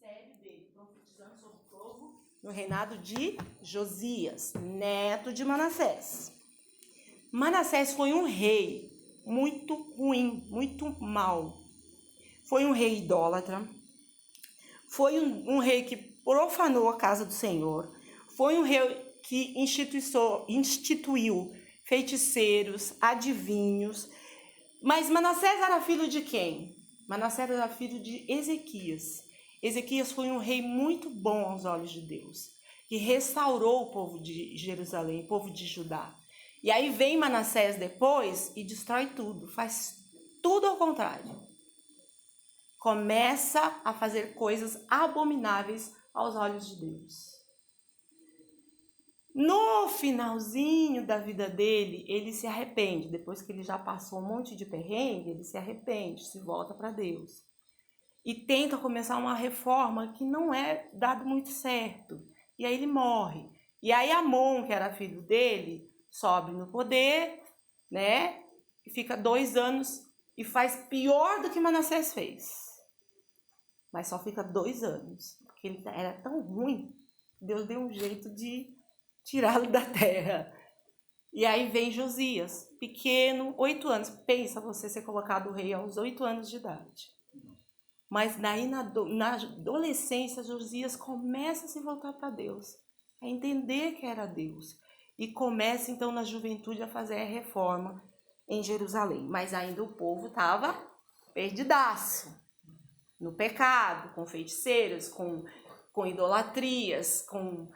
ministério dele, profetizando sobre o povo, no reinado de Josias, neto de Manassés. Manassés foi um rei muito ruim, muito mau. Foi um rei idólatra, foi um rei que profanou a casa do Senhor, foi um rei que instituiu feiticeiros, adivinhos. Mas Manassés era filho de quem? Manassés era filho de Ezequias. Ezequias foi um rei muito bom aos olhos de Deus, que restaurou o povo de Jerusalém, o povo de Judá. E aí vem Manassés depois e destrói tudo, faz tudo ao contrário. Começa a fazer coisas abomináveis aos olhos de Deus. No finalzinho da vida dele, ele se arrepende. Depois que ele já passou um monte de perrengue, ele se arrepende, se volta para Deus. E tenta começar uma reforma que não é dado muito certo. E aí ele morre. E aí Amon, que era filho dele, sobe no poder, né? E fica 2 anos e faz pior do que Manassés fez. Mas só fica 2 anos. Porque ele era tão ruim, Deus deu um jeito de tirá-lo da terra. E aí vem Josias, pequeno, 8 anos. Pensa você ser colocado rei aos 8 anos de idade. Mas daí na adolescência, Josias começa a se voltar para Deus, a entender que era Deus. E começa então na juventude a fazer a reforma em Jerusalém. Mas ainda o povo estava perdidaço, no pecado, com feiticeiros, com idolatrias, com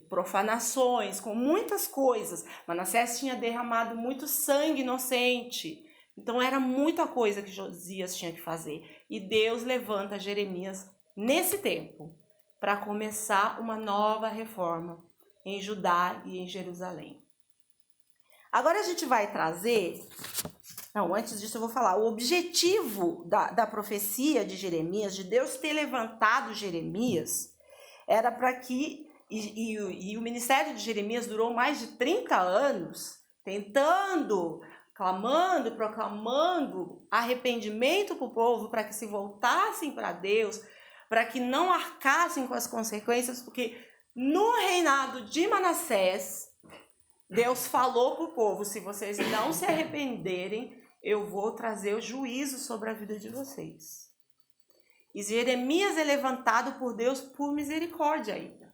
profanações, com muitas coisas. Manassés tinha derramado muito sangue inocente. Então era muita coisa que Josias tinha que fazer. E Deus levanta Jeremias nesse tempo para começar uma nova reforma em Judá e em Jerusalém. Agora a gente vai trazer... Não, antes disso eu vou falar. O objetivo da profecia de Jeremias, de Deus ter levantado Jeremias, era para que... E o ministério de Jeremias durou mais de 30 anos, tentando... clamando, proclamando arrependimento para o povo, para que se voltassem para Deus, para que não arcassem com as consequências, porque no reinado de Manassés, Deus falou para o povo, se vocês não se arrependerem, eu vou trazer o juízo sobre a vida de vocês. E Jeremias é levantado por Deus por misericórdia ainda.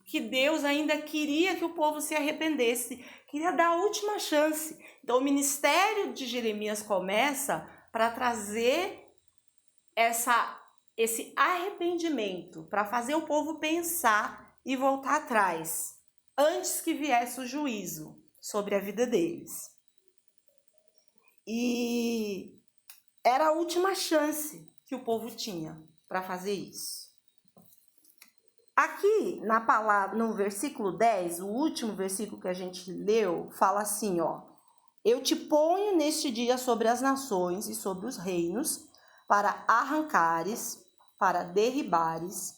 Que Deus ainda queria que o povo se arrependesse, queria dar a última chance. Então o ministério de Jeremias começa para trazer esse arrependimento, para fazer o povo pensar e voltar atrás, antes que viesse o juízo sobre a vida deles. E era a última chance que o povo tinha para fazer isso. Aqui na palavra, no versículo 10, o último versículo que a gente leu, fala assim, ó: eu te ponho neste dia sobre as nações e sobre os reinos, para arrancares, para derribares,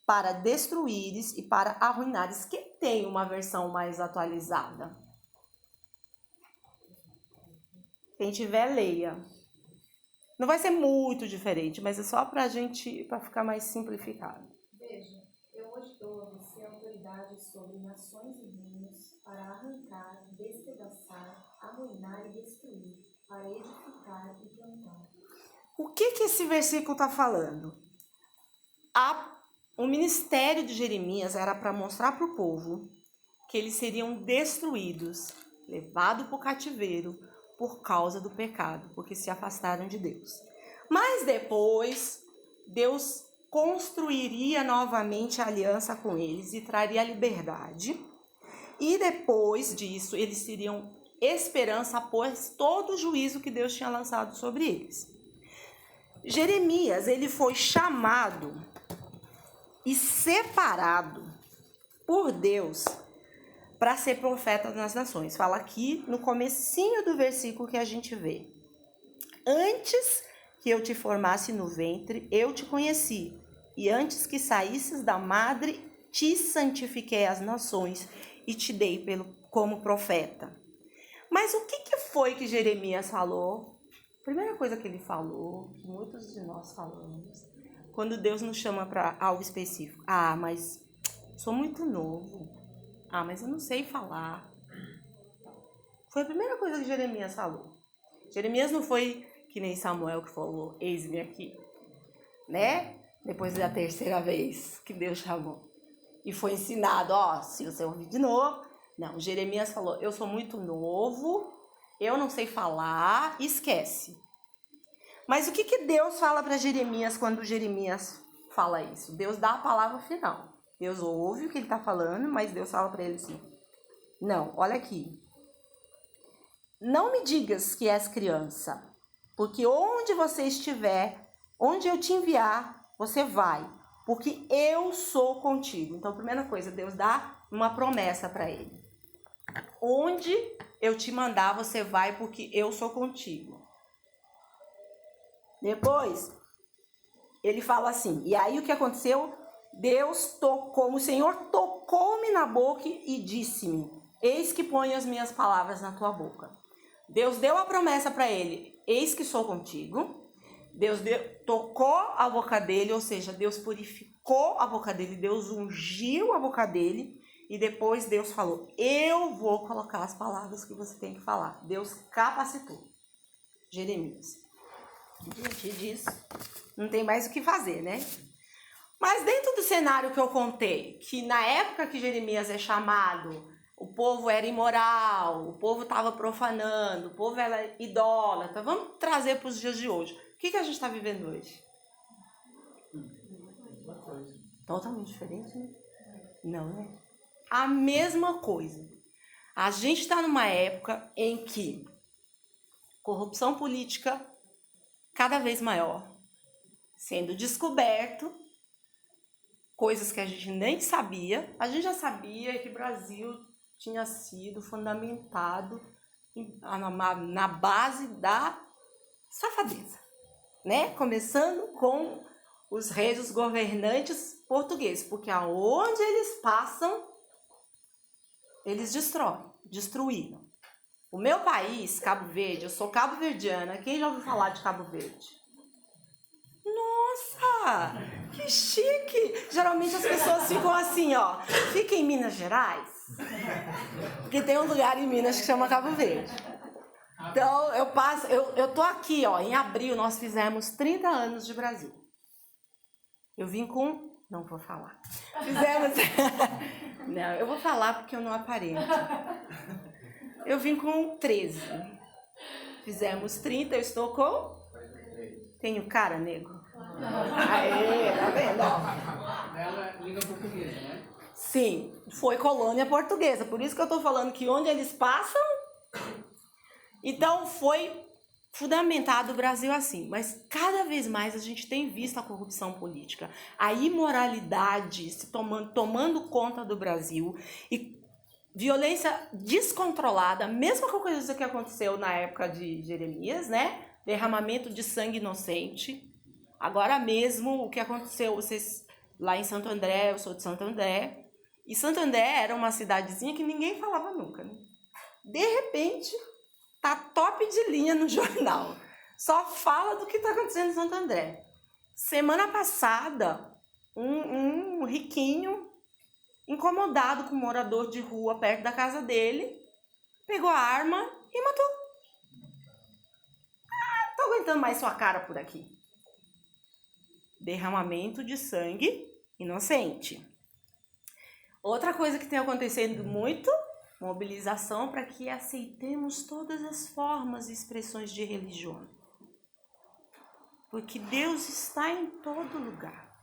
para destruíres e para arruinares. Quem tem uma versão mais atualizada? Quem tiver, leia. Não vai ser muito diferente, mas é só para ficar mais simplificado. Veja, eu hoje dou a você autoridade sobre nações e reinos para arrancar, despedaçar, amoinar e destruir, para edificar e plantar. O que esse versículo está falando? O ministério de Jeremias era para mostrar para o povo que eles seriam destruídos, levados para o cativeiro por causa do pecado, porque se afastaram de Deus. Mas depois, Deus construiria novamente a aliança com eles e traria a liberdade. E depois disso, eles teriam esperança após todo o juízo que Deus tinha lançado sobre eles. Jeremias, ele foi chamado e separado por Deus para ser profeta nas nações. Fala aqui no comecinho do versículo que a gente vê. Antes que eu te formasse no ventre, eu te conheci. E antes que saísses da madre, te santifiquei às nações e te dei como profeta. Mas o que foi que Jeremias falou? A primeira coisa que ele falou, que muitos de nós falamos, quando Deus nos chama para algo específico. Ah, mas sou muito novo. Ah, mas eu não sei falar. Foi a primeira coisa que Jeremias falou. Jeremias não foi que nem Samuel que falou, eis-me aqui, né? Depois da terceira vez que Deus chamou. E foi ensinado, ó, se você ouvir de novo. Não, Jeremias falou, eu sou muito novo, eu não sei falar, esquece. Mas o que Deus fala para Jeremias quando Jeremias fala isso? Deus dá a palavra final. Deus ouve o que ele está falando, mas Deus fala para ele assim, não, olha aqui. Não me digas que és criança, porque onde você estiver, onde eu te enviar, você vai, porque eu sou contigo. Então, a primeira coisa, Deus dá uma promessa para ele. Onde eu te mandar, você vai, porque eu sou contigo. Depois, ele fala assim, e aí o que aconteceu? Deus tocou, o Senhor tocou-me na boca e disse-me, eis que ponho as minhas palavras na tua boca. Deus deu a promessa para ele, eis que sou contigo. Deus tocou a boca dele, ou seja, Deus purificou a boca dele, Deus ungiu a boca dele. E depois Deus falou, eu vou colocar as palavras que você tem que falar. Deus capacitou Jeremias. Diante disso, não tem mais o que fazer, né? Mas dentro do cenário que eu contei, que na época que Jeremias é chamado, o povo era imoral, o povo estava profanando, o povo era idólatra. Vamos trazer para os dias de hoje. O que a gente está vivendo hoje? Totalmente diferente, né? Não, né? A mesma coisa. A gente está numa época em que corrupção política cada vez maior, sendo descoberto, coisas que a gente nem sabia. A gente já sabia que o Brasil tinha sido fundamentado na base da safadeza, né? Começando com os reis, os governantes portugueses, porque aonde eles passam, eles destruíram. O meu país, Cabo Verde, eu sou cabo-verdiana. Quem já ouviu falar de Cabo Verde? Nossa, que chique! Geralmente as pessoas ficam assim, ó. Fica em Minas Gerais, porque tem um lugar em Minas que chama Cabo Verde. Então, eu tô aqui, ó. Em abril nós fizemos 30 anos de Brasil. Eu vim com... Não vou falar. Fizemos... Não, eu vou falar porque eu não aparento. Eu vim com 13. Fizemos 30, eu estou com... Tenho cara, nego? Aê, tá vendo? Ela é língua portuguesa, né? Sim, foi colônia portuguesa. Por isso que eu tô falando que onde eles passam... Então, foi fundamentado o Brasil assim. Mas cada vez mais a gente tem visto a corrupção política, a imoralidade se tomando conta do Brasil e violência descontrolada, mesma coisa que aconteceu na época de Jeremias, né? Derramamento de sangue inocente. Agora mesmo, o que aconteceu, vocês lá em Santo André, eu sou de Santo André, e Santo André era uma cidadezinha que ninguém falava nunca, né? De repente, tá top de linha no jornal. Só fala do que tá acontecendo em Santo André. Semana passada, um riquinho, incomodado com um morador de rua perto da casa dele, pegou a arma e matou. Ah, não tô aguentando mais sua cara por aqui. Derramamento de sangue inocente. Outra coisa que tem acontecendo muito, mobilização para que aceitemos todas as formas e expressões de religião. Porque Deus está em todo lugar.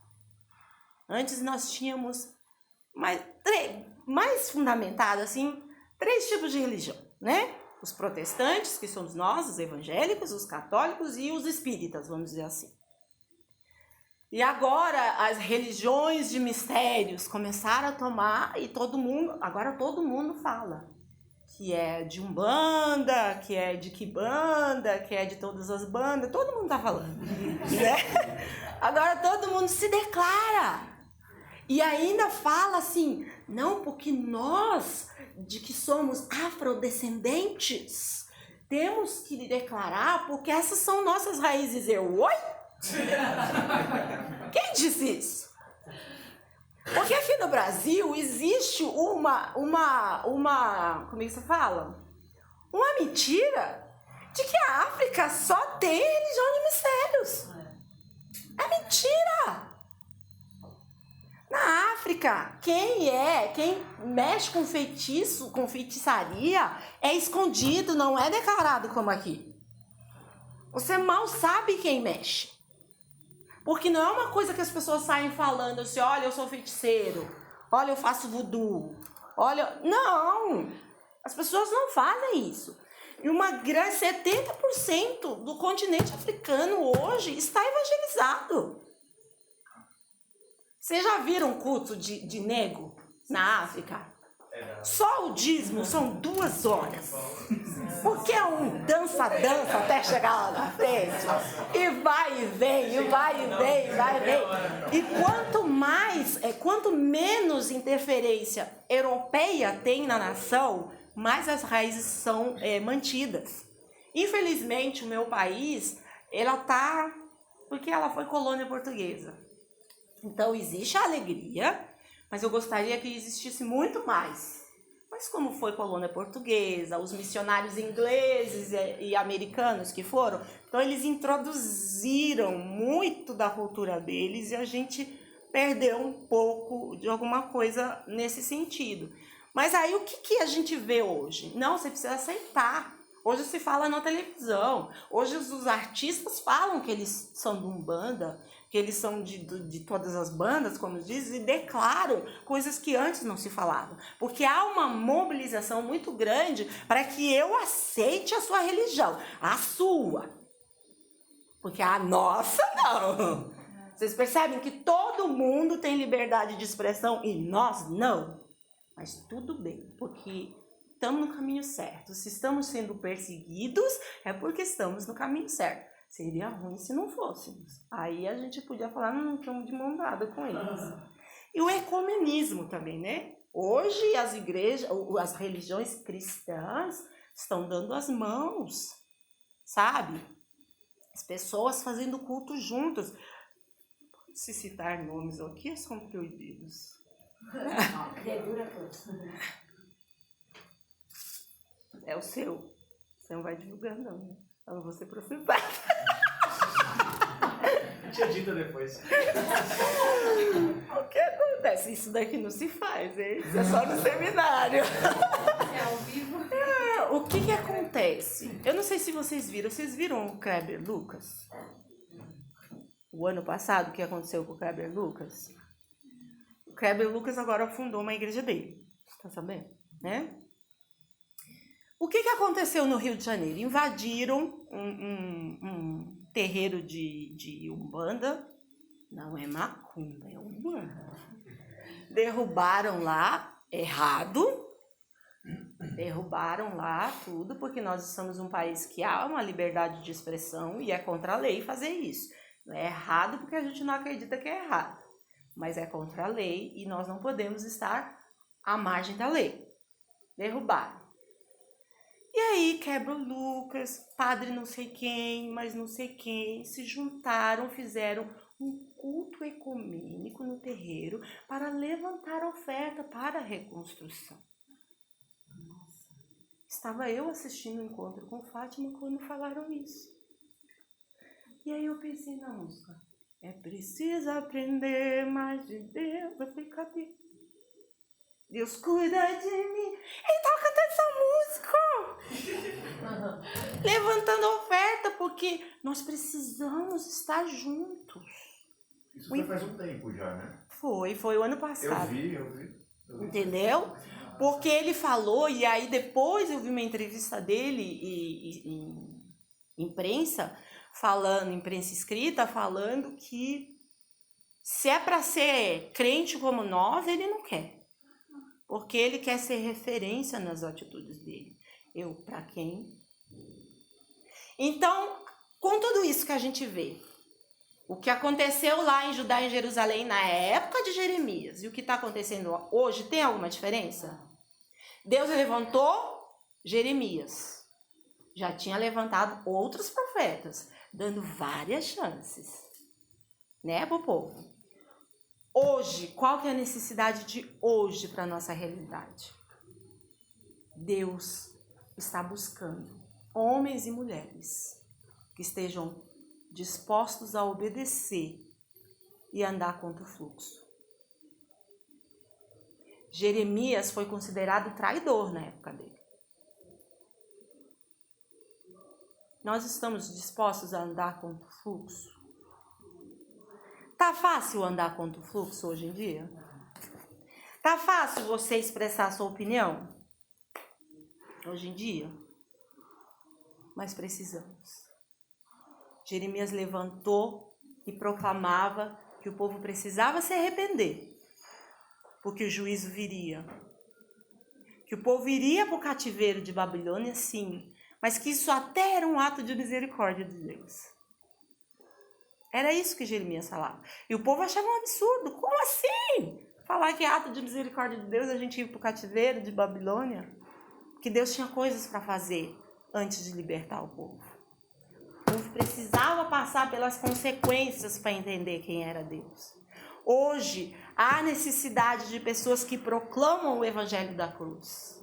Antes nós tínhamos mais fundamentado assim, 3 tipos de religião, né? Os protestantes, que somos nós, os evangélicos, os católicos e os espíritas, vamos dizer assim. E agora as religiões de mistérios começaram a tomar e agora todo mundo fala que é de Umbanda, que é de Quimbanda, que é de todas as bandas, todo mundo tá falando, né? Agora todo mundo se declara e ainda fala assim, não, porque nós, de que somos afrodescendentes, temos que declarar porque essas são nossas raízes. Oi? Quem disse isso? Porque aqui no Brasil existe uma como é que você fala? Uma mentira de que a África só tem religião de mistérios. É mentira! Na África, quem mexe com feitiço, com feitiçaria, é escondido, não é declarado como aqui. Você mal sabe quem mexe. Porque não é uma coisa que as pessoas saem falando assim, olha, eu sou feiticeiro, olha, eu faço voodoo, olha... Não! As pessoas não fazem isso. E uma grande 70% do continente africano hoje está evangelizado. Vocês já viram culto de nego na África? Só o dízimo são 2 horas. Porque é um dança até chegar lá na frente. E vai e vem, e vai e vem, e vai e vem. E quanto menos interferência europeia tem na nação, mais as raízes são mantidas. Infelizmente, o meu país, porque ela foi colônia portuguesa. Então, existe a alegria, mas eu gostaria que existisse muito mais. Mas como foi colônia portuguesa, os missionários ingleses e americanos que foram, então eles introduziram muito da cultura deles e a gente perdeu um pouco de alguma coisa nesse sentido. Mas aí o que a gente vê hoje? Não, você precisa aceitar. Hoje se fala na televisão, hoje os artistas falam que eles são de Umbanda, que eles são de todas as bandas, como diz, e declaram coisas que antes não se falavam. Porque há uma mobilização muito grande para que eu aceite a sua religião, a sua. Porque a nossa não. Vocês percebem que todo mundo tem liberdade de expressão e nós não. Mas tudo bem, porque estamos no caminho certo. Se estamos sendo perseguidos, é porque estamos no caminho certo. Seria ruim se não fôssemos. Aí a gente podia falar, não estamos de mão dada com eles. E o ecumenismo também, né? Hoje as igrejas, as religiões cristãs estão dando as mãos, sabe? As pessoas fazendo culto juntas. Se citar nomes aqui, são proibidos. É o seu. Você não vai divulgar, não, né? Eu não vou ser processada. Tinha dito depois. O que acontece? Isso daqui não se faz, hein? Isso é só no seminário. É ao vivo. O que acontece? Eu não sei se vocês viram o Kleber Lucas? O ano passado, o que aconteceu com o Kleber Lucas? O Kleber Lucas agora fundou uma igreja dele. Tá sabendo? Né? O que aconteceu no Rio de Janeiro? Invadiram um terreiro de Umbanda. Não é macumba, é Umbanda. Derrubaram lá, errado. Derrubaram lá tudo, porque nós estamos num país que há uma liberdade de expressão e é contra a lei fazer isso. Não é errado porque a gente não acredita que é errado. Mas é contra a lei e nós não podemos estar à margem da lei. Derrubaram. E aí, Quebra Lucas, padre não sei quem, mas não sei quem, se juntaram, fizeram um culto ecumênico no terreiro para levantar oferta para a reconstrução. Estava eu assistindo o encontro com Fátima quando falaram isso. E aí eu pensei na música, é preciso aprender mais de Deus. Eu falei, cadê? Deus cuida de mim. Ele estava cantando essa música. Levantando oferta, porque nós precisamos estar juntos. Isso foi faz um tempo já, né? Foi o ano passado. Eu vi. Entendeu? Porque ele falou, e aí depois eu vi uma entrevista dele em imprensa, imprensa escrita, falando que se é para ser crente como nós, ele não quer. Porque ele quer ser referência nas atitudes dele. Eu, para quem? Então, com tudo isso que a gente vê, o que aconteceu lá em Judá e em Jerusalém na época de Jeremias e o que está acontecendo hoje, tem alguma diferença? Deus levantou Jeremias. Já tinha levantado outros profetas, dando várias chances. né, pro povo. Hoje, qual que é a necessidade de hoje para a nossa realidade? Deus está buscando homens e mulheres que estejam dispostos a obedecer e andar contra o fluxo. Jeremias foi considerado traidor na época dele. Nós estamos dispostos a andar contra o fluxo? Tá fácil andar contra o fluxo hoje em dia? Tá fácil você expressar a sua opinião? Hoje em dia? Mas precisamos. Jeremias levantou e proclamava que o povo precisava se arrepender, porque o juízo viria. Que o povo iria para o cativeiro de Babilônia, sim, mas que isso até era um ato de misericórdia de Deus. Era isso que Jeremias falava. E o povo achava um absurdo. Como assim? Falar que é ato de misericórdia de Deus a gente ir para o cativeiro de Babilônia? Que Deus tinha coisas para fazer antes de libertar o povo. O povo precisava passar pelas consequências para entender quem era Deus. Hoje, há necessidade de pessoas que proclamam o evangelho da cruz.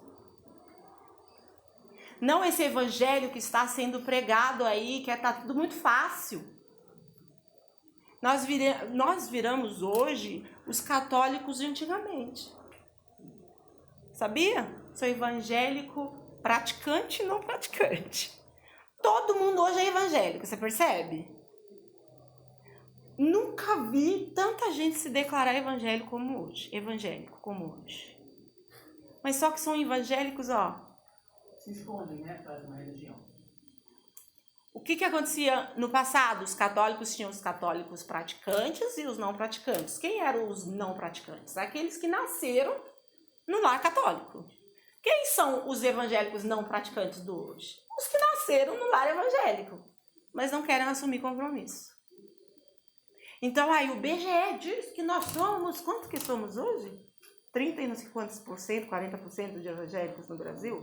Não esse evangelho que está sendo pregado aí, que está tudo muito fácil. Nós viramos hoje os católicos de antigamente. Sabia? Sou evangélico praticante e não praticante. Todo mundo hoje é evangélico, você percebe? Nunca vi tanta gente se declarar evangélico como hoje. Mas só que são evangélicos, ó. Se escondem, né? Fazem uma religião. O que acontecia no passado? Os católicos tinham os católicos praticantes e os não praticantes. Quem eram os não praticantes? Aqueles que nasceram no lar católico. Quem são os evangélicos não praticantes do hoje? Os que nasceram no lar evangélico, mas não querem assumir compromisso. Então aí o BGE diz que nós somos, quanto que somos hoje? 30 e não sei quantos por cento, 40% de evangélicos no Brasil?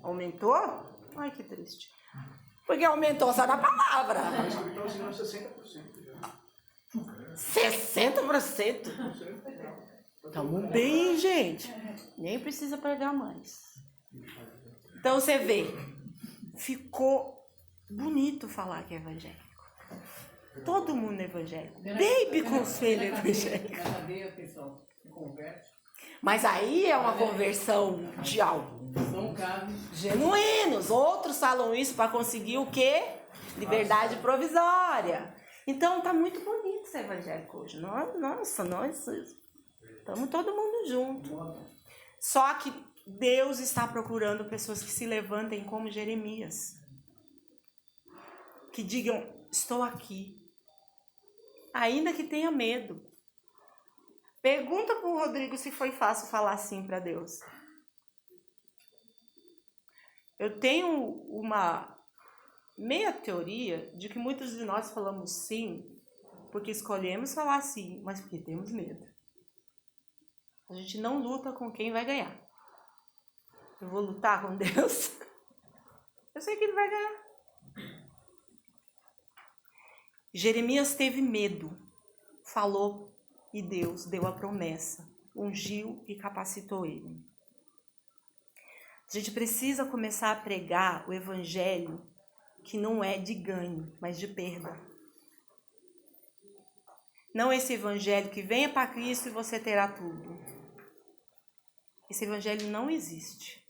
Aumentou? Ai, que triste. Porque aumentou só na palavra. Mas o Vitor ensinou 60% já. 60%? Tamo bem, gente. Nem precisa pregar mais. Então você vê, ficou bonito falar que é evangélico. Todo mundo é evangélico. Baby Conselho é evangélico. Na cadeia, pessoal, se converte. Mas aí é uma conversão de algo. São casos Genuínos. Outros falam isso para conseguir o quê? Liberdade provisória. Então tá muito bonito ser evangélico hoje. Nós estamos todo mundo junto. Só que Deus está procurando pessoas que se levantem como Jeremias. Que digam, estou aqui. Ainda que tenha medo. Pergunta para o Rodrigo se foi fácil falar sim para Deus. Eu tenho uma meia teoria de que muitos de nós falamos sim porque escolhemos falar sim, mas porque temos medo. A gente não luta com quem vai ganhar. Eu vou lutar com Deus. Eu sei que ele vai ganhar. Jeremias teve medo, falou e Deus deu a promessa, ungiu e capacitou ele. A gente precisa começar a pregar o evangelho que não é de ganho, mas de perda. Não esse evangelho que venha para Cristo e você terá tudo. Esse evangelho não existe.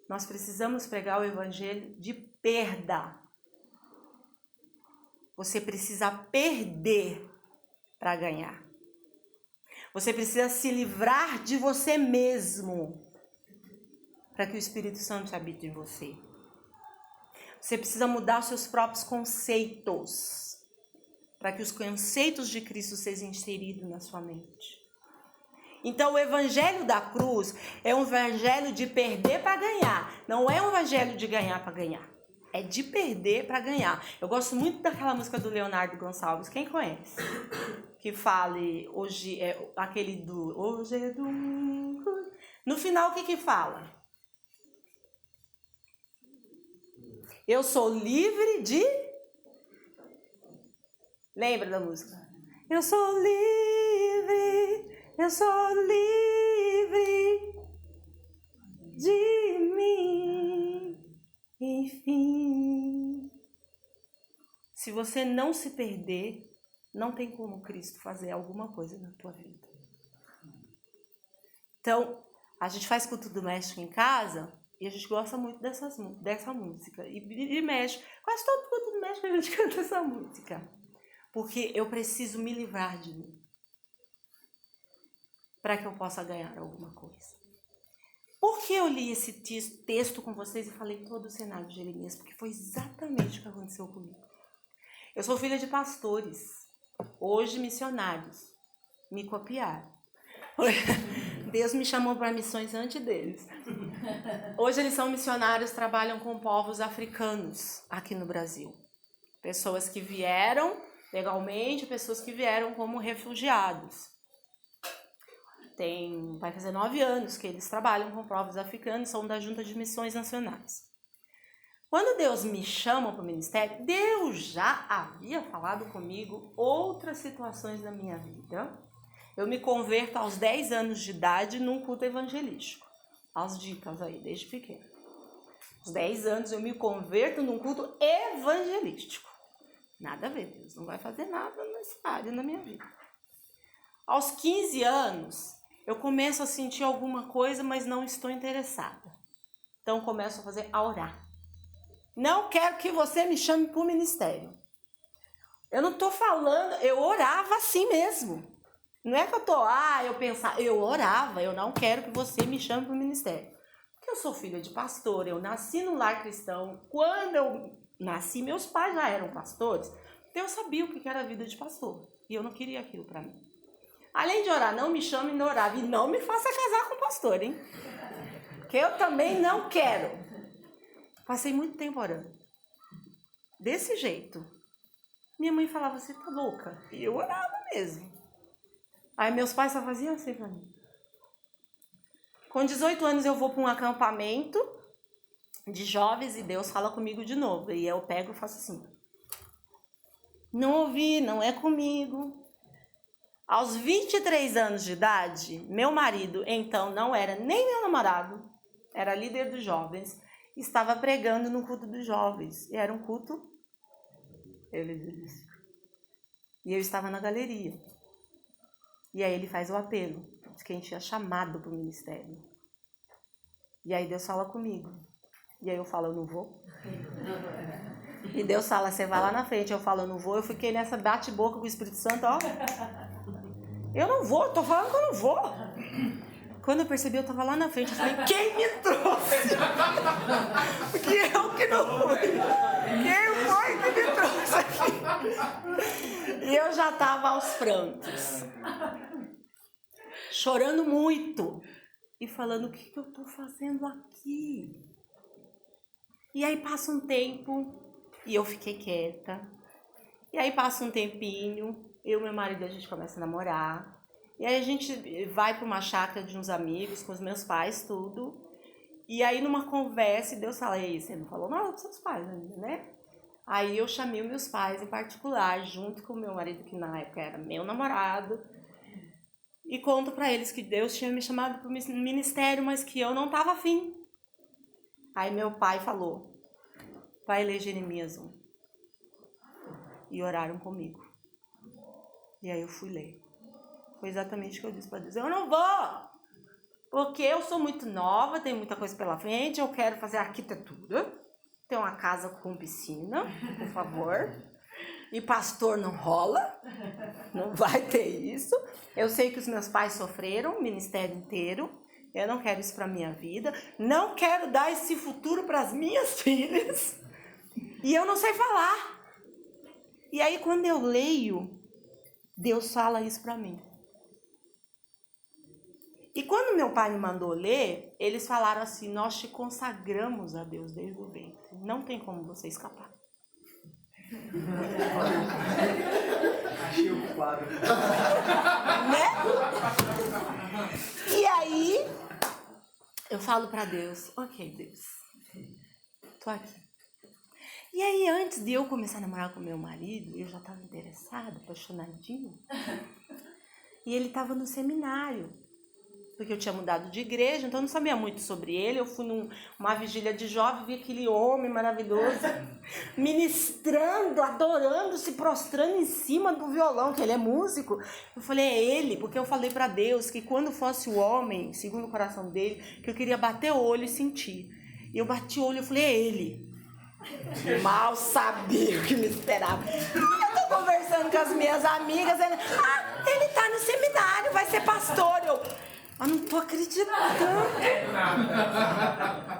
Nós precisamos pregar o evangelho de perda. Você precisa perder para ganhar. Você precisa se livrar de você mesmo para que o Espírito Santo habite em você. Você precisa mudar os seus próprios conceitos para que os conceitos de Cristo sejam inseridos na sua mente. Então, o evangelho da cruz é um evangelho de perder para ganhar. Não é um evangelho de ganhar para ganhar. É de perder para ganhar. Eu gosto muito daquela música do Leonardo Gonçalves. Quem conhece? Que fale, hoje é aquele do... Hoje é domingo. No final, o que fala? Eu sou livre de Lembra da música? Eu sou livre de mim, enfim. Se você não se perder, não tem como Cristo fazer alguma coisa na tua vida. Então, a gente faz culto doméstico em casa e a gente gosta muito dessa música. E mexe. Quase todo culto doméstico a gente canta essa música. Porque eu preciso me livrar de mim. Para que eu possa ganhar alguma coisa. Por que eu li esse texto com vocês e falei todo o cenário de Jeremias? Porque foi exatamente o que aconteceu comigo. Eu sou filha de pastores. Hoje missionários. Me copiaram. Deus me chamou para missões antes deles. Hoje eles são missionários, trabalham com povos africanos aqui no Brasil. Pessoas que vieram legalmente, pessoas que vieram como refugiados. Vai fazer 9 anos que eles trabalham com povos africanos, são da Junta de Missões Nacionais. Quando Deus me chama para o ministério, Deus já havia falado comigo outras situações da minha vida. Eu me converto aos 10 anos de idade num culto evangelístico. As dicas aí, desde pequeno. Aos 10 anos eu me converto num culto evangelístico. Nada a ver, Deus não vai fazer nada nessa área na minha vida. Aos 15 anos, eu começo a sentir alguma coisa, mas não estou interessada. Então, começo a orar. Não quero que você me chame para o ministério. Eu não estou falando, eu orava assim mesmo. Não é que eu pensava, eu orava, eu não quero que você me chame para o ministério. Porque eu sou filha de pastor, eu nasci num lar cristão. Quando eu nasci, meus pais já eram pastores. Então eu sabia o que era a vida de pastor. E eu não queria aquilo para mim. Além de orar, não me chame, não orava. E não me faça casar com pastor, hein? Que eu também não quero. Passei muito tempo orando. Desse jeito. Minha mãe falava, você tá louca? E eu orava mesmo. Aí meus pais só faziam assim pra mim. Com 18 anos eu vou para um acampamento de jovens e Deus fala comigo de novo. E eu pego e faço assim. Não ouvi, não é comigo. Aos 23 anos de idade, meu marido, então não era nem meu namorado, era líder dos jovens, estava pregando no culto dos jovens. E era um culto evangelístico. E eu estava na galeria. E aí ele faz o apelo, de quem tinha chamado para o ministério. E aí Deus fala comigo. E aí eu falo, eu não vou. E Deus fala, você vai lá na frente. Eu falo, eu não vou. Eu fiquei nessa bate-boca com o Espírito Santo, ó. Eu não vou, tô falando que eu não vou. Quando eu percebi, eu tava lá na frente. Eu falei, quem me trouxe? Porque eu que não fui. Quem foi que me trouxe aqui? E eu já tava aos prantos. Chorando muito. E falando, o que eu tô fazendo aqui? E aí passa um tempo. E eu fiquei quieta. E aí passa um tempinho. Eu e meu marido, a gente começa a namorar. E aí a gente vai para uma chácara de uns amigos, com os meus pais, tudo. E aí numa conversa, Deus fala, ei, você não falou nada para seus pais ainda, né? Aí eu chamei os meus pais em particular, junto com o meu marido, que na época era meu namorado. E conto para eles que Deus tinha me chamado para o ministério, mas que eu não estava afim. Aí meu pai falou, vai ler Jeremias 1. E oraram comigo. E aí eu fui ler. Foi exatamente o que eu disse para Deus. Eu não vou! Porque eu sou muito nova, tenho muita coisa pela frente, eu quero fazer arquitetura. Ter uma casa com piscina, por favor. E pastor não rola. Não vai ter isso. Eu sei que os meus pais sofreram o ministério inteiro. Eu não quero isso para minha vida. Não quero dar esse futuro para as minhas filhas. E eu não sei falar. E aí quando eu leio, Deus fala isso para mim. E quando meu pai me mandou ler, eles falaram assim, nós te consagramos a Deus desde o ventre. Não tem como você escapar. Achei o quadro. Né? E aí, eu falo para Deus, ok, Deus, tô aqui. E aí, antes de eu começar a namorar com meu marido, eu já estava interessada, apaixonadinha. E ele estava no seminário, porque eu tinha mudado de igreja, então eu não sabia muito sobre ele. Eu fui numa vigília de jovem, vi aquele homem maravilhoso, ministrando, adorando, se prostrando em cima do violão, que ele é músico. Eu falei, é ele, porque eu falei para Deus que quando fosse o homem, segundo o coração dele, que eu queria bater o olho e sentir. E eu bati o olho e falei, é ele. Mal sabia o que me esperava. Eu tô conversando com as minhas amigas, ele tá no seminário, vai ser pastor. Eu não tô acreditando.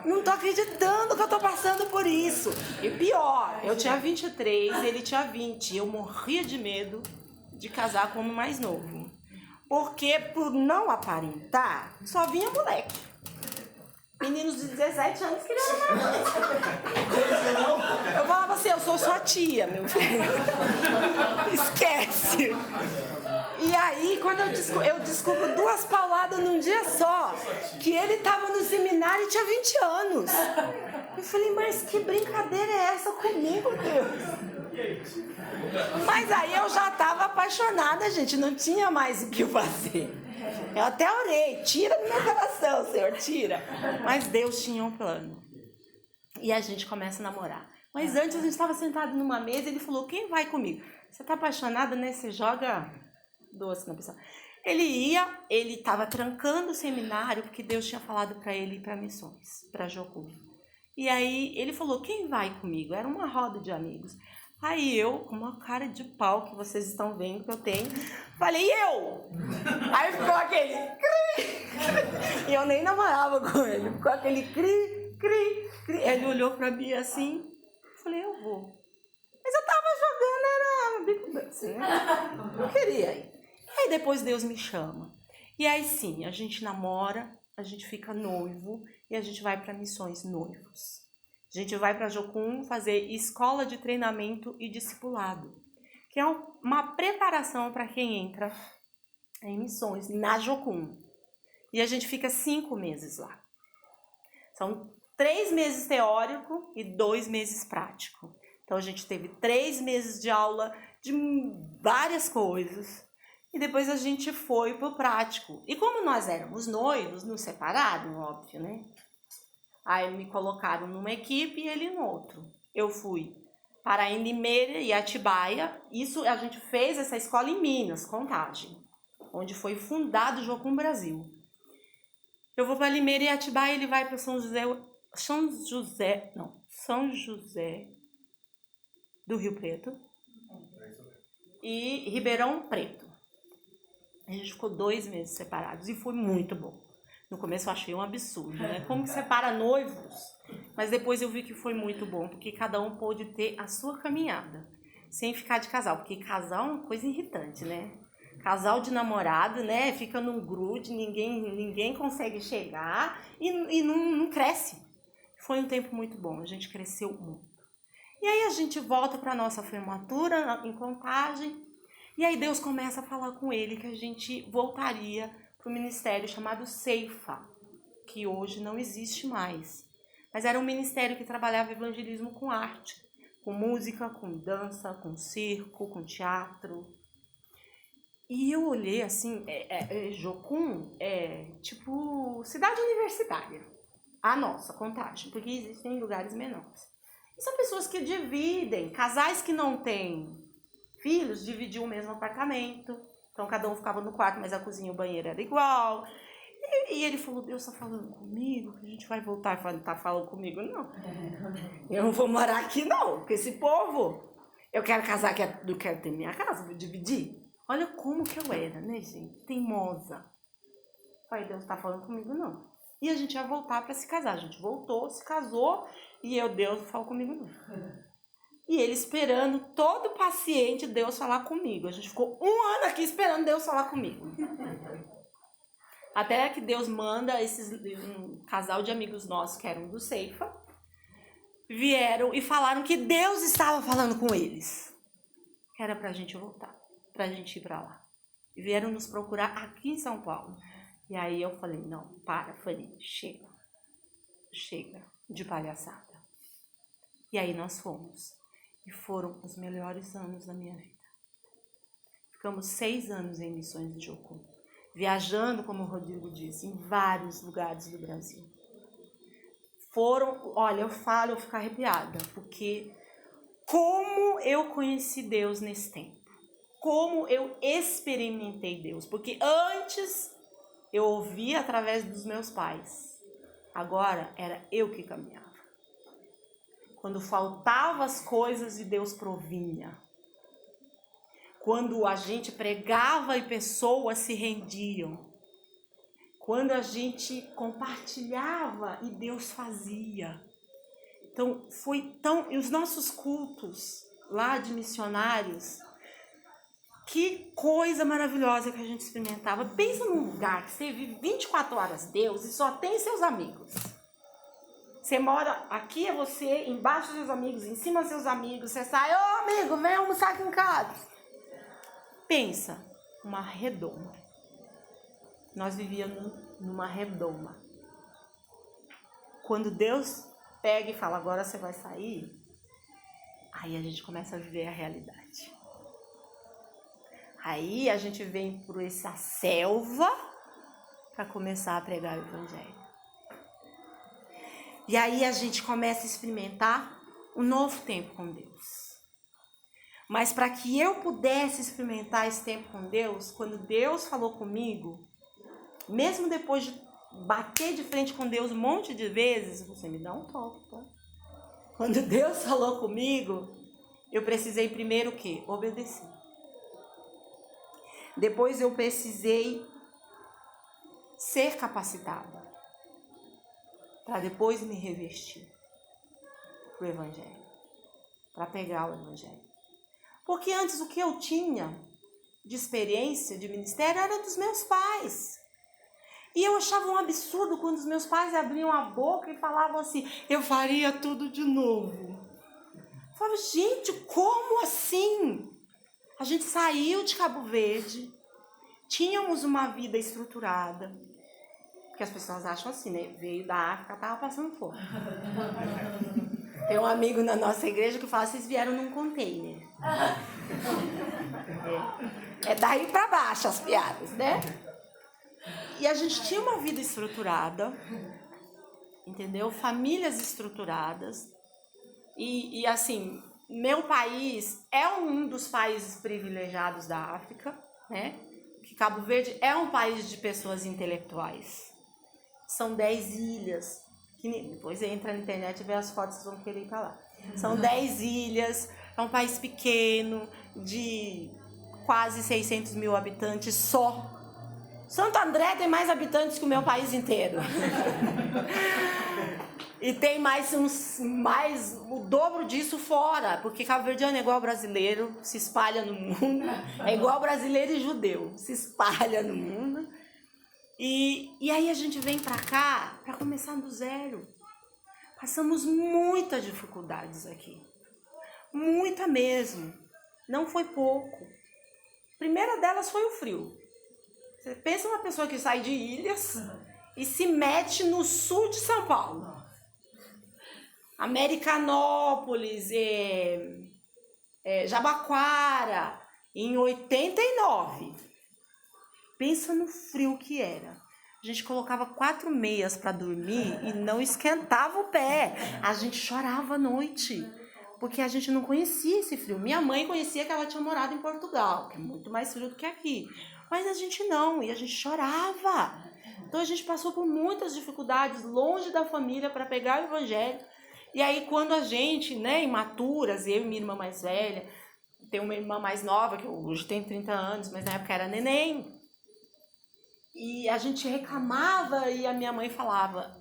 Não tô acreditando que eu tô passando por isso. E pior, eu tinha 23, ele tinha 20. Eu morria de medo de casar com o mais novo. Porque por não aparentar, só vinha moleque. Meninos de 17 anos queriam namorar. Eu falava assim, eu sou sua tia, meu filho. Esquece. E aí, quando eu descubro 2 pauladas num dia só, que ele estava no seminário e tinha 20 anos. Eu falei, mas que brincadeira é essa comigo, Deus? Mas aí eu já estava apaixonada, gente, não tinha mais o que fazer. Eu até orei, tira do meu coração, Senhor, tira. Mas Deus tinha um plano. E a gente começa a namorar. Mas antes a gente estava sentado numa mesa e ele falou, quem vai comigo? Você tá apaixonada, né? Você joga doce na pessoa. Ele estava trancando o seminário porque Deus tinha falado para ele ir para missões, para Jocum. E aí ele falou, quem vai comigo? Era uma roda de amigos. Aí eu, com uma cara de pau que vocês estão vendo que eu tenho, falei, eu! Aí ficou aquele cri, e eu nem namorava com ele, ficou aquele cri, cri, cri. Ele olhou pra mim assim, falei, eu vou. Mas eu tava jogando, era bico doce, né? Não queria ir. Aí depois Deus me chama. E aí sim, a gente namora, a gente fica noivo e a gente vai pra missões noivos. A gente vai para Jocum fazer escola de treinamento e discipulado, que é uma preparação para quem entra em missões na Jocum. E a gente fica 5 meses lá. São 3 meses teórico e 2 meses prático. Então a gente teve 3 meses de aula de várias coisas. E depois a gente foi pro prático. E como nós éramos noivos, nos separaram, óbvio, né? Aí me colocaram numa equipe e ele em outro. Eu fui para Limeira e Atibaia. Isso a gente fez essa escola em Minas, Contagem, onde foi fundado o Jocum Brasil. Eu vou para Limeira e Atibaia, ele vai para São José do Rio Preto e Ribeirão Preto. A gente ficou 2 meses separados e foi muito bom. No começo eu achei um absurdo, né? Como que separa noivos? Mas depois eu vi que foi muito bom, porque cada um pôde ter a sua caminhada, sem ficar de casal. Porque casal é uma coisa irritante, né? Casal de namorado, né? Fica num grude, ninguém consegue chegar e não cresce. Foi um tempo muito bom, a gente cresceu muito. E aí a gente volta para a nossa formatura em Contagem, e aí Deus começa a falar com ele que a gente voltaria para o ministério chamado Ceifa, que hoje não existe mais. Mas era um ministério que trabalhava evangelismo com arte, com música, com dança, com circo, com teatro. E eu olhei assim, Jocum é tipo cidade universitária, a nossa, Contagem, porque existem lugares menores. E são pessoas que dividem, casais que não têm filhos dividiam o mesmo apartamento. Então, cada um ficava no quarto, mas a cozinha e o banheiro era igual. E ele falou, Deus está falando comigo, que a gente vai voltar. Eu falei, não está falando comigo, não. Eu não vou morar aqui, não. Com esse povo, eu quero casar, eu quero ter minha casa, vou dividir. Olha como que eu era, né, gente? Teimosa. Eu falei, Deus está falando comigo, não. E a gente ia voltar para se casar. A gente voltou, se casou, e Deus não falou comigo, não. E ele esperando, todo paciente, Deus falar comigo. A gente ficou 1 ano aqui esperando Deus falar comigo. Até que Deus manda um casal de amigos nossos, que eram do Ceifa, vieram e falaram que Deus estava falando com eles. Que era pra gente voltar, pra gente ir pra lá. E vieram nos procurar aqui em São Paulo. E aí eu falei, não, chega de palhaçada. E E aí nós fomos. E foram os melhores anos da minha vida. Ficamos 6 anos em missões de Jocum, viajando, como o Rodrigo disse, em vários lugares do Brasil. Olha, eu fico arrepiada, porque como eu conheci Deus nesse tempo, como eu experimentei Deus, porque antes eu ouvia através dos meus pais, agora era eu que caminhava. Quando faltavam as coisas e Deus provinha. Quando a gente pregava e pessoas se rendiam. Quando a gente compartilhava e Deus fazia. Então, e os nossos cultos lá de missionários, que coisa maravilhosa que a gente experimentava. Pensa num lugar que você vive 24 horas Deus e só tem seus amigos. Você mora, aqui é você, embaixo seus amigos, em cima seus amigos, você sai, ô amigo, vem almoçar aqui em casa. Pensa, uma redoma. Nós vivíamos numa redoma. Quando Deus pega e fala, agora você vai sair, aí a gente começa a viver a realidade. Aí a gente vem por essa selva para começar a pregar o evangelho. E aí a gente começa a experimentar um novo tempo com Deus. Mas para que eu pudesse experimentar esse tempo com Deus, quando Deus falou comigo, mesmo depois de bater de frente com Deus um monte de vezes, você me dá um toque, tá? Quando Deus falou comigo, eu precisei primeiro o quê? Obedecer. Depois eu precisei ser capacitada. Para depois me revestir para o evangelho. Para pegar o evangelho. Porque antes o que eu tinha de experiência de ministério era dos meus pais. E eu achava um absurdo quando os meus pais abriam a boca e falavam assim, eu faria tudo de novo. Eu falava, gente, como assim? A gente saiu de Cabo Verde, tínhamos uma vida estruturada, porque as pessoas acham assim, né? Veio da África, tava passando fome. Tem um amigo na nossa igreja que fala, vocês vieram num container. É daí pra baixo as piadas, né? E a gente tinha uma vida estruturada, entendeu? Famílias estruturadas. E assim, meu país é um dos países privilegiados da África, né? Que Cabo Verde é um país de pessoas intelectuais. São 10 ilhas. Que depois entra na internet e vê as fotos, vocês vão querer ir pra lá. São 10 ilhas, é um país pequeno, de quase 600 mil habitantes só. Santo André tem mais habitantes que o meu país inteiro. E tem mais o dobro disso fora, porque Cabo Verdeano é igual brasileiro, se espalha no mundo. É igual brasileiro e judeu, se espalha no mundo. E aí a gente vem pra cá para começar do zero. Passamos muitas dificuldades aqui. Muita mesmo. Não foi pouco. A primeira delas foi o frio. Você pensa uma pessoa que sai de Ilhas e se mete no sul de São Paulo. Americanópolis, Jabaquara, em 89. Pensa no frio que era. A gente colocava 4 meias para dormir e não esquentava o pé. A gente chorava à noite, porque a gente não conhecia esse frio. Minha mãe conhecia que ela tinha morado em Portugal, que é muito mais frio do que aqui. Mas a gente não, e a gente chorava. Então a gente passou por muitas dificuldades, longe da família, para pegar o evangelho. E aí quando a gente, né, imaturas, eu e minha irmã mais velha, tem uma irmã mais nova, que hoje tem 30 anos, mas na época era neném. E a gente reclamava e a minha mãe falava,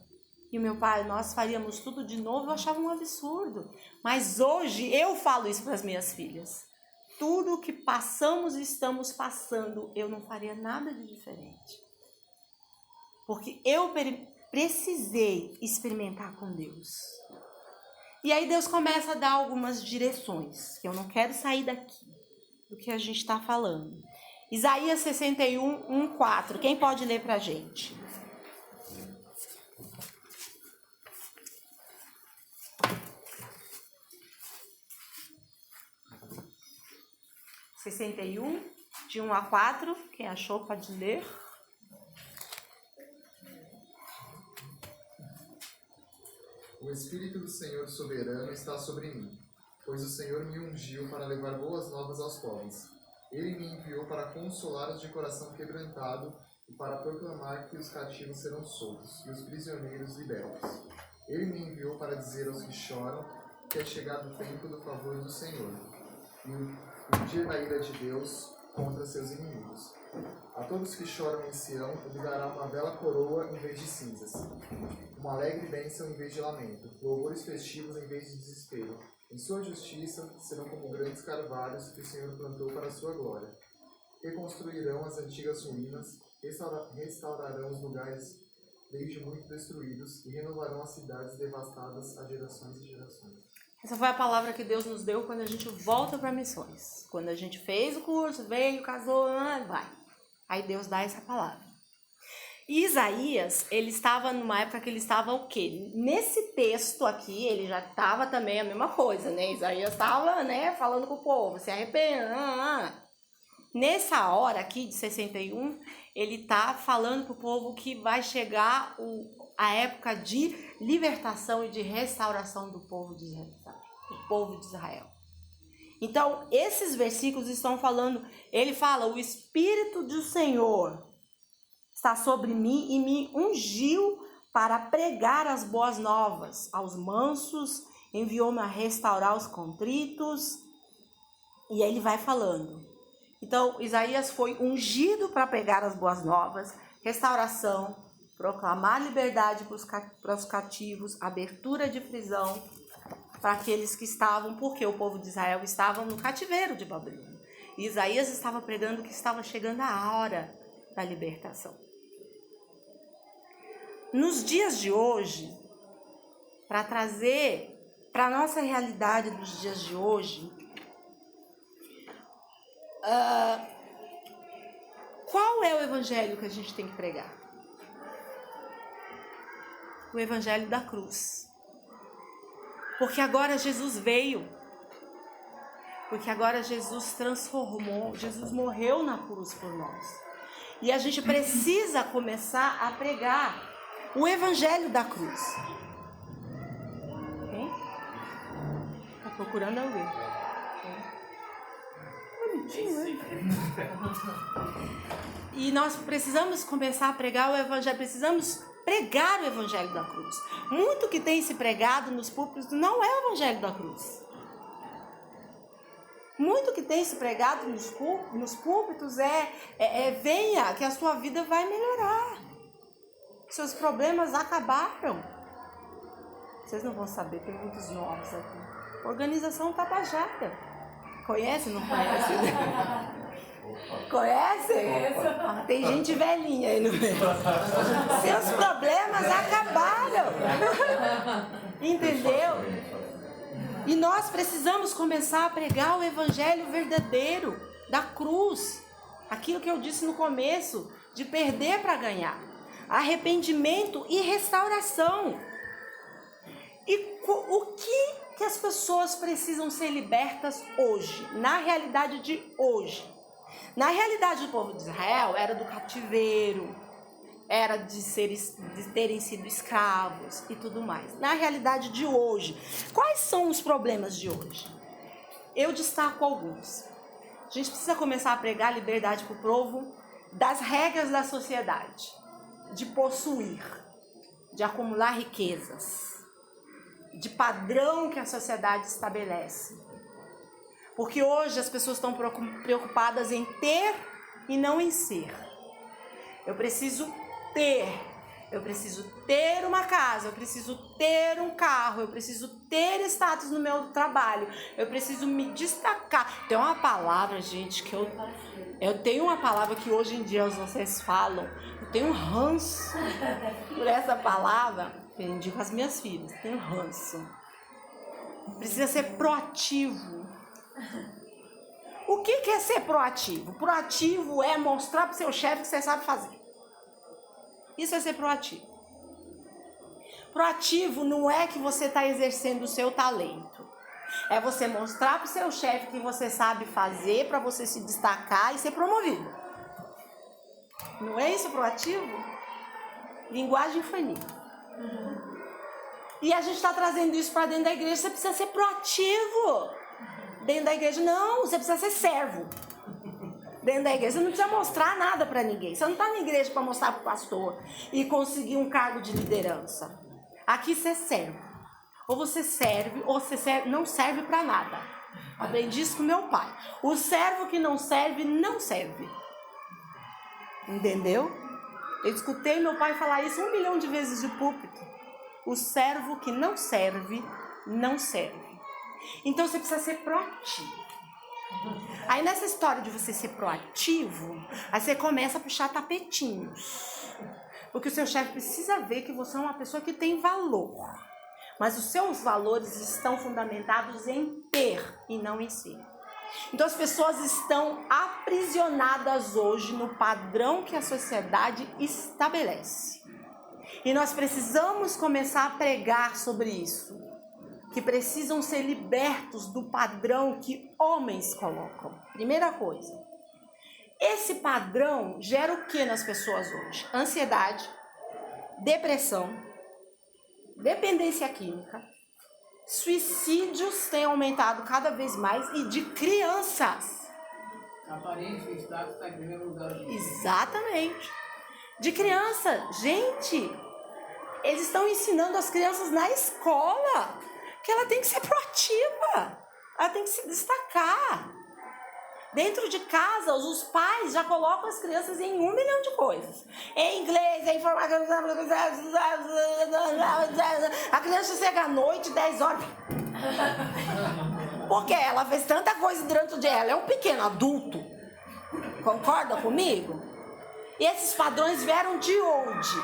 e o meu pai, nós faríamos tudo de novo, eu achava um absurdo. Mas hoje eu falo isso para as minhas filhas. Tudo que passamos e estamos passando, eu não faria nada de diferente. Porque eu precisei experimentar com Deus. E aí Deus começa a dar algumas direções, que eu não quero sair daqui do que a gente está falando. Isaías 61, 1:4. Quem pode ler pra gente? 61, de 1 a 4. Quem achou pode ler. O Espírito do Senhor soberano está sobre mim, pois o Senhor me ungiu para levar boas novas aos pobres. Ele me enviou para consolar os de coração quebrantado e para proclamar que os cativos serão soltos e os prisioneiros libertos. Ele me enviou para dizer aos que choram que é chegado o tempo do favor do Senhor e o dia da ira de Deus contra seus inimigos. A todos que choram em Sião, ele dará uma bela coroa em vez de cinzas, uma alegre bênção em vez de lamento, louvores festivos em vez de desespero. Em sua justiça serão como grandes carvalhos que o Senhor plantou para a sua glória. Reconstruirão as antigas ruínas, restaurarão os lugares desde muito destruídos e renovarão as cidades devastadas a gerações e gerações. Essa foi a palavra que Deus nos deu quando a gente volta para missões. Quando a gente fez o curso, veio, casou, vai. Aí Deus dá essa palavra. E Isaías, ele estava numa época que ele estava o quê? Nesse texto aqui, ele já estava também a mesma coisa, né? Isaías estava, né, falando com o povo, se arrependa. Nessa hora aqui de 61, ele está falando para o povo que vai chegar a época de libertação e de restauração do povo de Israel. Então, esses versículos estão falando, ele fala, o Espírito do Senhor está sobre mim e me ungiu para pregar as boas novas aos mansos, enviou-me a restaurar os contritos, e aí ele vai falando. Então, Isaías foi ungido para pregar as boas novas, restauração, proclamar liberdade para os cativos, abertura de prisão para aqueles que estavam, porque o povo de Israel estava no cativeiro de Babilônia. E Isaías estava pregando que estava chegando a hora da libertação. Nos dias de hoje, para trazer para a nossa realidade dos dias de hoje, qual é o evangelho que a gente tem que pregar? O evangelho da cruz. Porque agora Jesus veio. Porque agora Jesus transformou. Jesus morreu na cruz por nós. E a gente precisa começar a pregar o evangelho da cruz. Hein? Tá procurando alguém? Bonitinho, hein? E nós precisamos começar a pregar o evangelho. Precisamos pregar o evangelho da cruz. Muito que tem se pregado nos púlpitos não é o evangelho da cruz. Muito que tem se pregado nos púlpitos venha que a sua vida vai melhorar. Seus problemas acabaram. Vocês não vão saber, tem muitos novos aqui. Organização Tabajara. Conhece? Não conhece? Conhece? Tem gente velhinha aí no meio. Seus problemas acabaram. Entendeu? E nós precisamos começar a pregar o evangelho verdadeiro da cruz. Aquilo que eu disse no começo, de perder para ganhar. Arrependimento e restauração. E o que as pessoas precisam ser libertas hoje? Na realidade de hoje. Na realidade do povo de Israel, era do cativeiro, era de terem sido escravos e tudo mais. Na realidade de hoje, quais são os problemas de hoje? Eu destaco alguns. A gente precisa começar a pregar liberdade para o povo das regras da sociedade, de possuir, de acumular riquezas, de padrão que a sociedade estabelece. Porque hoje as pessoas estão preocupadas em ter e não em ser. Eu preciso ter uma casa, eu preciso ter um carro, eu preciso ter status no meu trabalho, eu preciso me destacar. Tem uma palavra, gente, que eu tenho uma palavra que hoje em dia vocês falam, eu tenho um ranço por essa palavra, aprendi com as minhas filhas, tenho ranço. Precisa ser proativo. O que é ser proativo? Proativo é mostrar para o seu chefe que você sabe fazer. Isso é ser proativo. Proativo não é que você está exercendo o seu talento. É você mostrar pro seu chefe que você sabe fazer para você se destacar e ser promovido. Não é isso proativo? Linguagem infantil. E a gente está trazendo isso para dentro da igreja. Você precisa ser proativo. Dentro da igreja, não, você precisa ser servo. Dentro da igreja, você não precisa mostrar nada para ninguém. Você não está na igreja para mostrar para o pastor e conseguir um cargo de liderança. Aqui você serve. Ou você serve, ou você não serve para nada. Aprendi isso com meu pai. O servo que não serve, não serve. Entendeu? Eu escutei meu pai falar isso 1 milhão de vezes de púlpito. O servo que não serve, não serve. Então você precisa ser proativo. Aí nessa história de você ser proativo, aí você começa a puxar tapetinhos. Porque o seu chefe precisa ver que você é uma pessoa que tem valor. Mas os seus valores estão fundamentados em ter e não em ser. Então as pessoas estão aprisionadas hoje no padrão que a sociedade estabelece. E nós precisamos começar a pregar sobre isso. Que precisam ser libertos do padrão que homens colocam. Primeira coisa. Esse padrão gera o que nas pessoas hoje? Ansiedade, depressão, dependência química, suicídios têm aumentado cada vez mais e de crianças. A aparência e o status está em primeiro lugar. Exatamente. De criança. Gente, eles estão ensinando as crianças na escola que ela tem que ser proativa. Ela tem que se destacar. Dentro de casa, os pais já colocam as crianças em 1 milhão de coisas. Em inglês, em informática. A criança chega à noite, 10 horas. Porque ela fez tanta coisa durante o dia. Ela é um pequeno adulto. Concorda comigo? E esses padrões vieram de onde?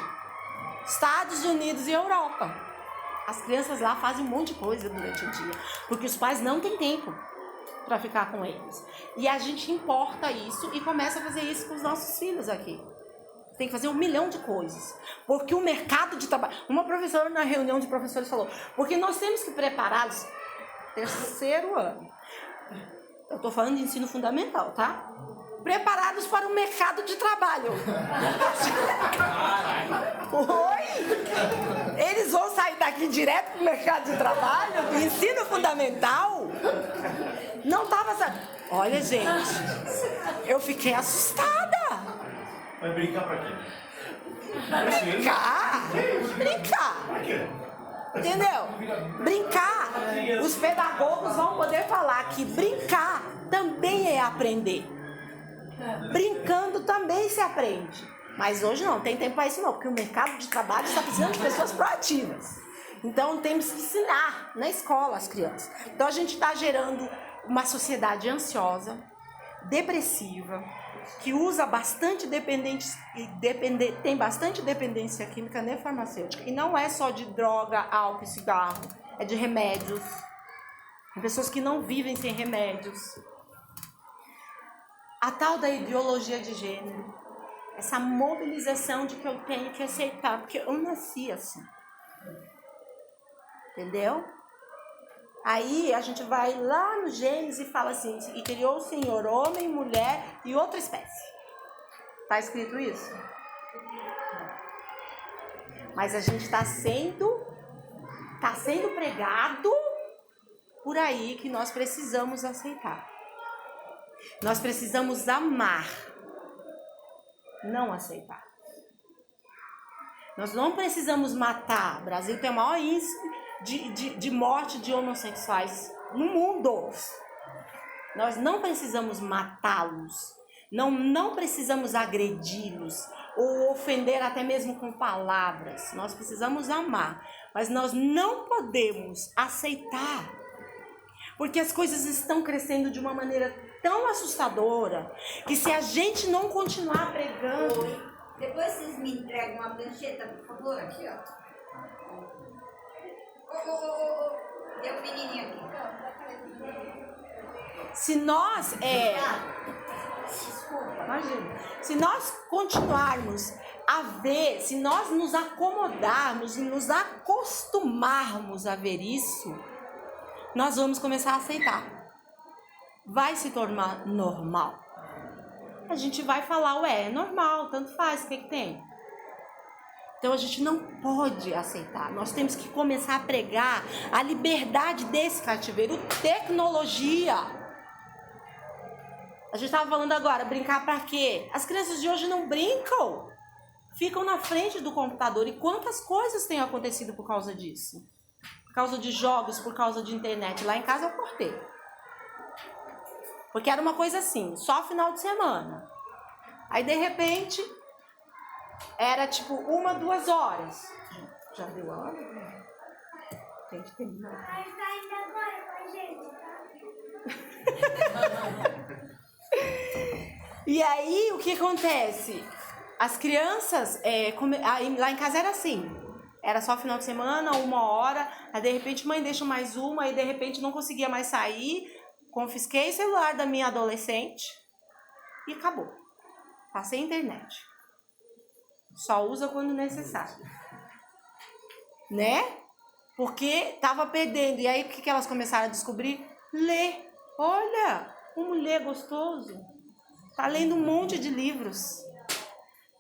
Estados Unidos e Europa. As crianças lá fazem um monte de coisa durante o dia. Porque os pais não têm tempo para ficar com eles. E a gente importa isso e começa a fazer isso com os nossos filhos aqui. Tem que fazer 1 milhão de coisas. Porque o mercado de trabalho... Uma professora na reunião de professores falou, porque nós temos que prepará-los... 3º ano. Eu estou falando de ensino fundamental, tá? Preparados para o mercado de trabalho. Oi? Eles vão sair daqui direto para o mercado de trabalho? Ensino fundamental? Não estava... Olha, gente, eu fiquei assustada. Vai brincar pra quê? Brincar. Pra quê? Entendeu? Brincar. Os pedagogos vão poder falar que brincar também é aprender. Brincando também se aprende. Mas hoje não tem tempo para isso não, porque o mercado de trabalho está precisando de pessoas proativas. Então temos que ensinar na escola as crianças. Então a gente está gerando uma sociedade ansiosa, depressiva, que usa bastante tem bastante dependência química nem farmacêutica. E não é só de droga, álcool e cigarro, é de remédios. Tem pessoas que não vivem sem remédios. A tal da ideologia de gênero, essa mobilização de que eu tenho que aceitar, porque eu nasci assim. Entendeu? Aí a gente vai lá no Gênesis e fala assim, e criou o Senhor homem, mulher e outra espécie. Está escrito isso? Mas a gente está sendo pregado por aí que nós precisamos aceitar. Nós precisamos amar, não aceitar. Nós não precisamos matar. O Brasil tem o maior índice de morte de homossexuais no mundo. Nós não precisamos matá-los. Não precisamos agredi-los ou ofender até mesmo com palavras. Nós precisamos amar. Mas nós não podemos aceitar. Porque as coisas estão crescendo de uma maneira tão assustadora que se a gente não continuar pregando... Depois vocês me entregam uma prancheta, por favor, aqui, ó. Deu um menininho aqui. Se nós... Desculpa. Imagina. Se nós continuarmos a ver, se nós nos acomodarmos e nos acostumarmos a ver isso, nós vamos começar a aceitar. Vai se tornar normal. A gente vai falar, é normal, tanto faz, o que tem? Então a gente não pode aceitar. Nós temos que começar a pregar a liberdade desse cativeiro. Tecnologia. A gente estava falando agora, brincar para quê? As crianças de hoje não brincam. Ficam na frente do computador. E quantas coisas têm acontecido por causa disso? Por causa de jogos, por causa de internet. Lá em casa eu cortei. Porque era uma coisa assim, só final de semana. Aí de repente... Era tipo 1, 2 horas. Já deu a hora? Tem que terminar. Mas tá indo agora com a gente, tá? E aí, o que acontece? As crianças, lá em casa era assim. Era só final de semana, 1 hora. Aí de repente mãe deixa mais uma. Aí de repente não conseguia mais sair. Confisquei o celular da minha adolescente. E acabou. Passei a internet. Só usa quando necessário. Né? Porque tava perdendo. E aí, o que elas começaram a descobrir? Ler. Olha, como ler gostoso. Tá lendo um monte de livros.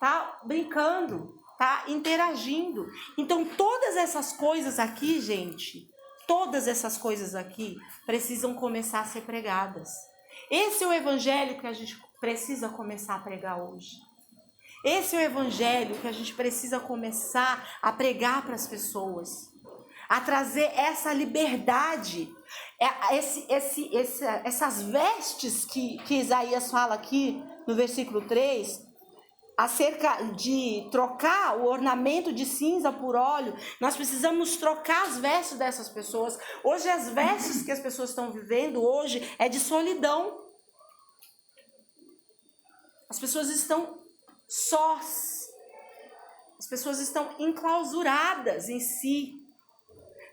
Tá brincando. Tá interagindo. Então, todas essas coisas aqui, gente, todas essas coisas aqui precisam começar a ser pregadas. Esse é o evangelho que a gente precisa começar a pregar hoje. Esse é o evangelho que a gente precisa começar a pregar para as pessoas. A trazer essa liberdade, essas vestes que Isaías fala aqui no versículo 3, acerca de trocar o ornamento de cinza por óleo. Nós precisamos trocar as vestes dessas pessoas. Hoje as vestes que as pessoas estão vivendo hoje é de solidão. As pessoas estão sós. As pessoas estão enclausuradas em si.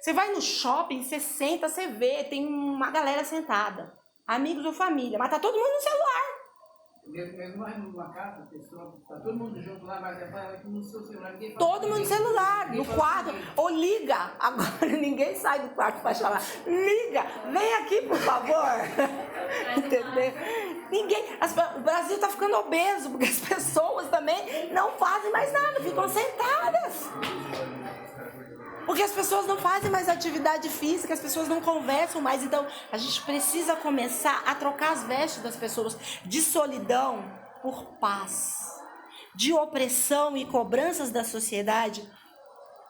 Você vai no shopping, você senta, você vê, tem uma galera sentada, amigos ou família, mas tá todo mundo no celular. Mesmo numa casa, pessoa, tá todo mundo junto lá, mas vai no seu celular. Todo mundo no celular, no quadro, ou liga. Agora ninguém sai do quarto para chamar. Liga, vem aqui, por favor. Entendeu? O Brasil está ficando obeso, porque as pessoas também não fazem mais nada, ficam sentadas. Porque as pessoas não fazem mais atividade física, as pessoas não conversam mais. Então, a gente precisa começar a trocar as vestes das pessoas de solidão por paz, de opressão e cobranças da sociedade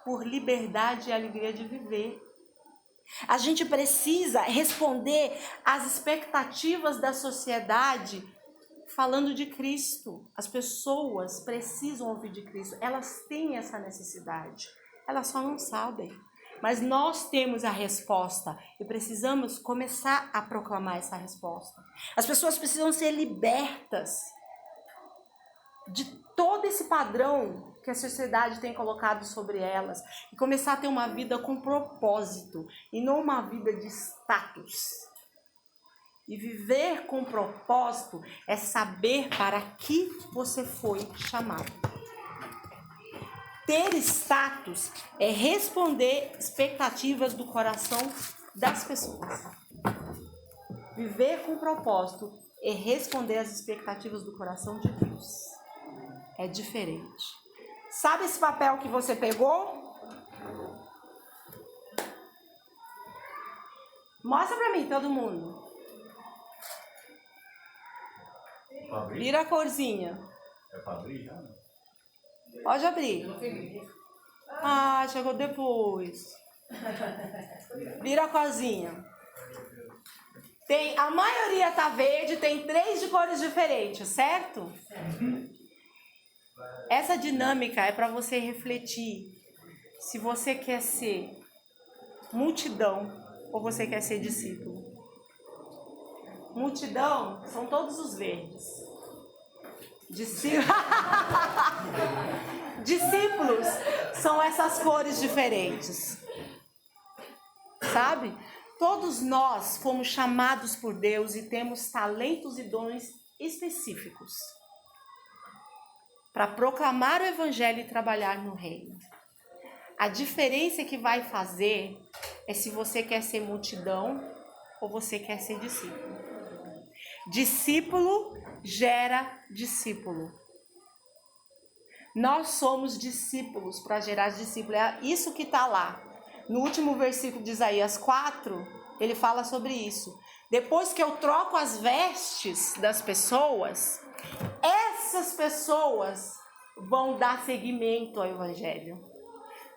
por liberdade e alegria de viver. A gente precisa responder às expectativas da sociedade falando de Cristo. As pessoas precisam ouvir de Cristo, elas têm essa necessidade. Elas só não sabem. Mas nós temos a resposta e precisamos começar a proclamar essa resposta. As pessoas precisam ser libertas de todo esse padrão que a sociedade tem colocado sobre elas e começar a ter uma vida com propósito e não uma vida de status. E viver com propósito é saber para que você foi chamado. Ter status é responder expectativas do coração das pessoas. Viver com propósito é responder às expectativas do coração de Deus. É diferente. Sabe esse papel que você pegou? Mostra pra mim, todo mundo. Vira a corzinha. É pra abrir já? Pode abrir. Ah, chegou depois. Vira a corzinha. A maioria tá verde, tem 3 de cores diferentes, certo? Essa dinâmica é para você refletir se você quer ser multidão ou você quer ser discípulo. Multidão são todos os verdes. Discípulos são essas cores diferentes. Sabe? Todos nós fomos chamados por Deus e temos talentos e dons específicos para proclamar o evangelho e trabalhar no reino. A diferença que vai fazer é se você quer ser multidão ou você quer ser discípulo. Discípulo gera discípulo. Nós somos discípulos para gerar discípulo. É isso que está lá. No último versículo de Isaías 4, ele fala sobre isso. Depois que eu troco as vestes das pessoas, essas pessoas vão dar seguimento ao Evangelho.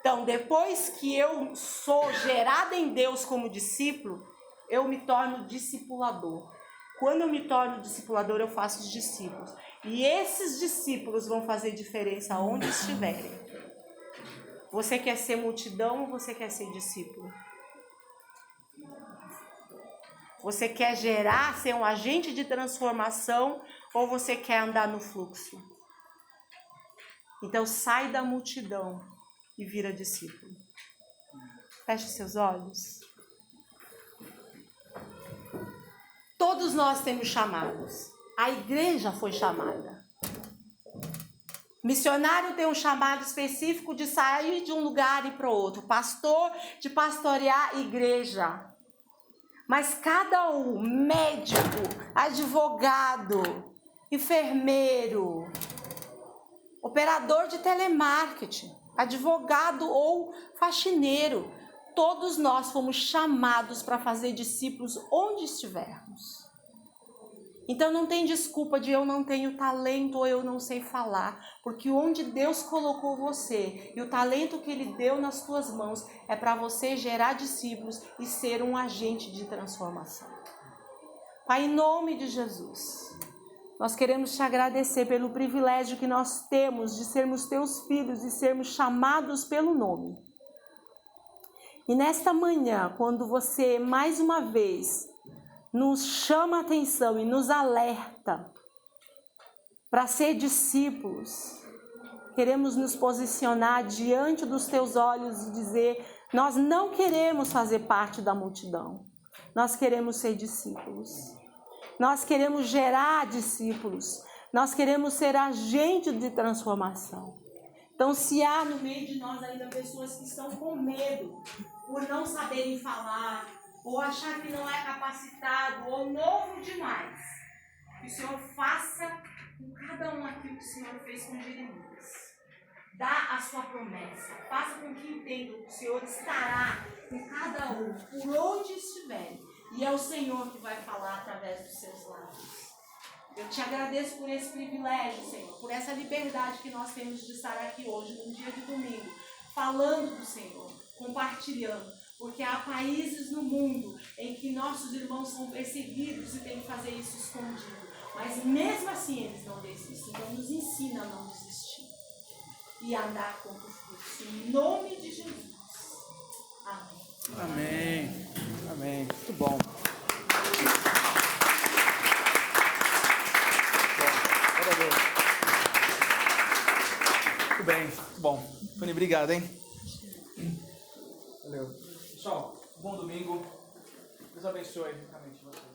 Então, depois que eu sou gerada em Deus como discípulo, eu me torno discipulador. Quando eu me torno discipulador, eu faço os discípulos. E esses discípulos vão fazer diferença onde estiverem. Você quer ser multidão ou você quer ser discípulo? Você quer gerar, ser um agente de transformação ou você quer andar no fluxo? Então sai da multidão e vira discípulo. Feche seus olhos. Todos nós temos chamados. A igreja foi chamada. Missionário tem um chamado específico de sair de um lugar e para o outro. Pastor de pastorear igreja. Mas cada um, médico, advogado, enfermeiro, operador de telemarketing, advogado ou faxineiro, todos nós fomos chamados para fazer discípulos onde estivermos. Então não tem desculpa de eu não tenho talento ou eu não sei falar, porque onde Deus colocou você e o talento que Ele deu nas tuas mãos é para você gerar discípulos e ser um agente de transformação. Pai, em nome de Jesus, nós queremos te agradecer pelo privilégio que nós temos de sermos teus filhos e sermos chamados pelo nome. E nesta manhã, quando você mais uma vez nos chama a atenção e nos alerta para ser discípulos, queremos nos posicionar diante dos teus olhos e dizer: nós não queremos fazer parte da multidão, nós queremos ser discípulos, nós queremos gerar discípulos, nós queremos ser agentes de transformação. Então, se há no meio de nós ainda pessoas que estão com medo por não saberem falar, ou achar que não é capacitado, ou novo demais, que o Senhor faça com cada um aquilo que o Senhor fez com Jeremias. Dá a sua promessa, faça com que entendam que o Senhor estará com cada um, por onde estiver, e é o Senhor que vai falar através dos seus lábios. Eu te agradeço por esse privilégio, Senhor, por essa liberdade que nós temos de estar aqui hoje, num dia de domingo, falando do Senhor, compartilhando. Porque há países no mundo em que nossos irmãos são perseguidos e têm que fazer isso escondido. Mas mesmo assim eles não desistem. Então nos ensina a não desistir. E a andar contra o fluxo. Em nome de Jesus. Amém. Amém. Amém. Muito bom. Muito bem. Muito bom. Fanny, obrigado, hein? Valeu. Pessoal, bom domingo. Deus abençoe realmente vocês.